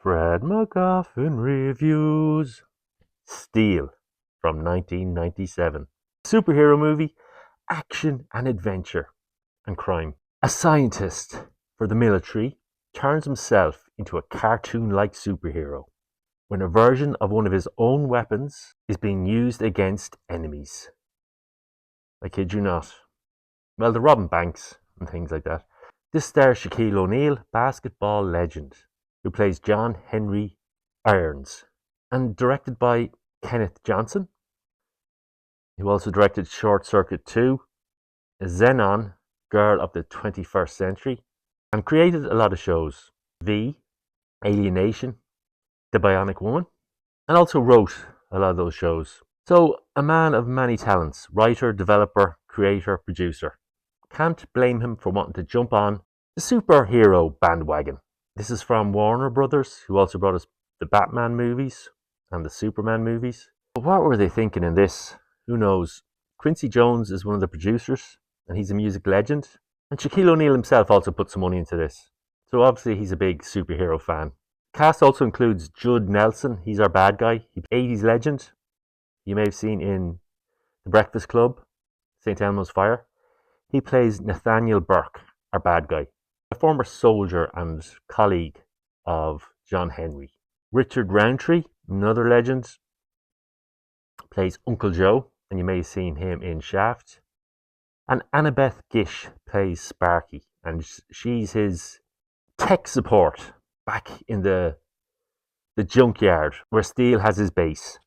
Fred MacGuffin Reviews. Steel from 1997. Superhero movie, action and adventure and crime. A scientist for the military turns himself into a cartoon-like superhero when a version of one of his own weapons is being used against enemies. I kid you not. Well, they're robbing banks and things like that. This stars Shaquille O'Neal, basketball legend, who plays John Henry Irons, and directed by Kenneth Johnson, who also directed Short Circuit 2, Xenon, Girl of the 21st Century, and created a lot of shows. V, Alienation, The Bionic Woman, and also wrote a lot of those shows. So, a man of many talents, writer, developer, creator, producer. Can't blame him for wanting to jump on the superhero bandwagon. This is from Warner Brothers, who also brought us the Batman movies and the Superman movies. But what were they thinking in this? Who knows? Quincy Jones is one of the producers, and he's a music legend. And Shaquille O'Neal himself also put some money into this. So obviously he's a big superhero fan. The cast also includes Judd Nelson. He's our bad guy. He's an 80s legend. You may have seen in The Breakfast Club, St. Elmo's Fire. He plays Nathaniel Burke, our bad guy, a former soldier and colleague of John Henry. Richard Roundtree, another legend, plays Uncle Joe, and you may have seen him in Shaft. And Annabeth Gish plays Sparky, and she's his tech support back in the junkyard where Steel has his base.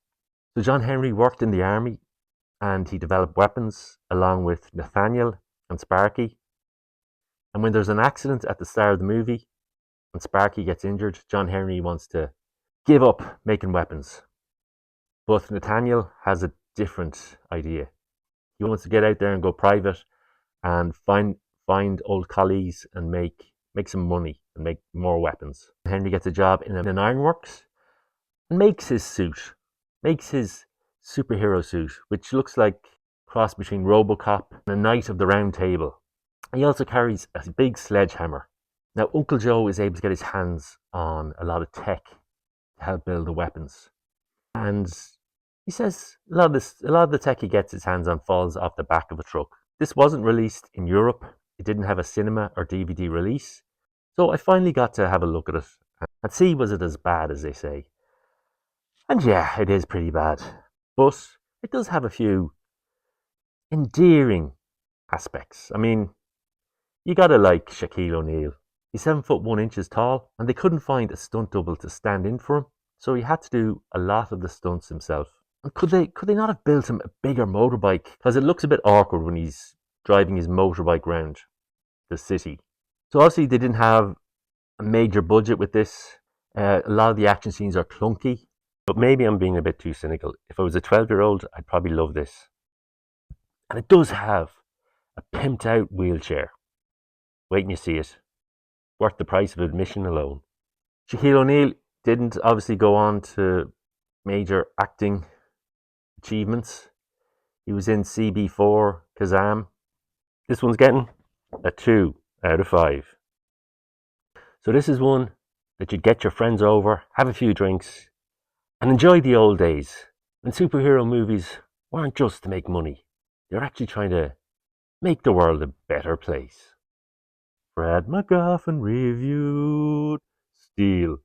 So John Henry worked in the army, and he developed weapons along with Nathaniel and Sparky. And when there's an accident at the start of the movie and Sparky gets injured, John Henry wants to give up making weapons. But Nathaniel has a different idea. He wants to get out there and go private and find old colleagues and make some money and make more weapons. Henry gets a job in an ironworks and makes his suit, makes his superhero suit, which looks like a cross between Robocop and a Knight of the Round Table. He also carries a big sledgehammer. Now, Uncle Joe is able to get his hands on a lot of tech to help build the weapons. And he says a lot of the tech he gets his hands on falls off the back of a truck. This wasn't released in Europe. It didn't have a cinema or DVD release. So I finally got to have a look at it and see was it as bad as they say. And yeah, it is pretty bad. But it does have a few endearing aspects. I mean, you gotta like Shaquille O'Neal. He's 7'1" tall, and they couldn't find a stunt double to stand in for him, so he had to do a lot of the stunts himself. And could they not have built him a bigger motorbike? Because it looks a bit awkward when he's driving his motorbike around the city. So obviously they didn't have a major budget with this. A lot of the action scenes are clunky, but maybe I'm being a bit too cynical. If I was a 12-year-old, I'd probably love this. And it does have a pimped out wheelchair. Wait and you see it. Worth the price of admission alone. Shaquille O'Neal didn't obviously go on to major acting achievements. He was in CB4, Kazam. This one's getting a 2 out of 5. So this is one that you get your friends over, have a few drinks, and enjoy the old days when superhero movies weren't just to make money. They're actually trying to make the world a better place. Fred MacGuffin reviewed Steel.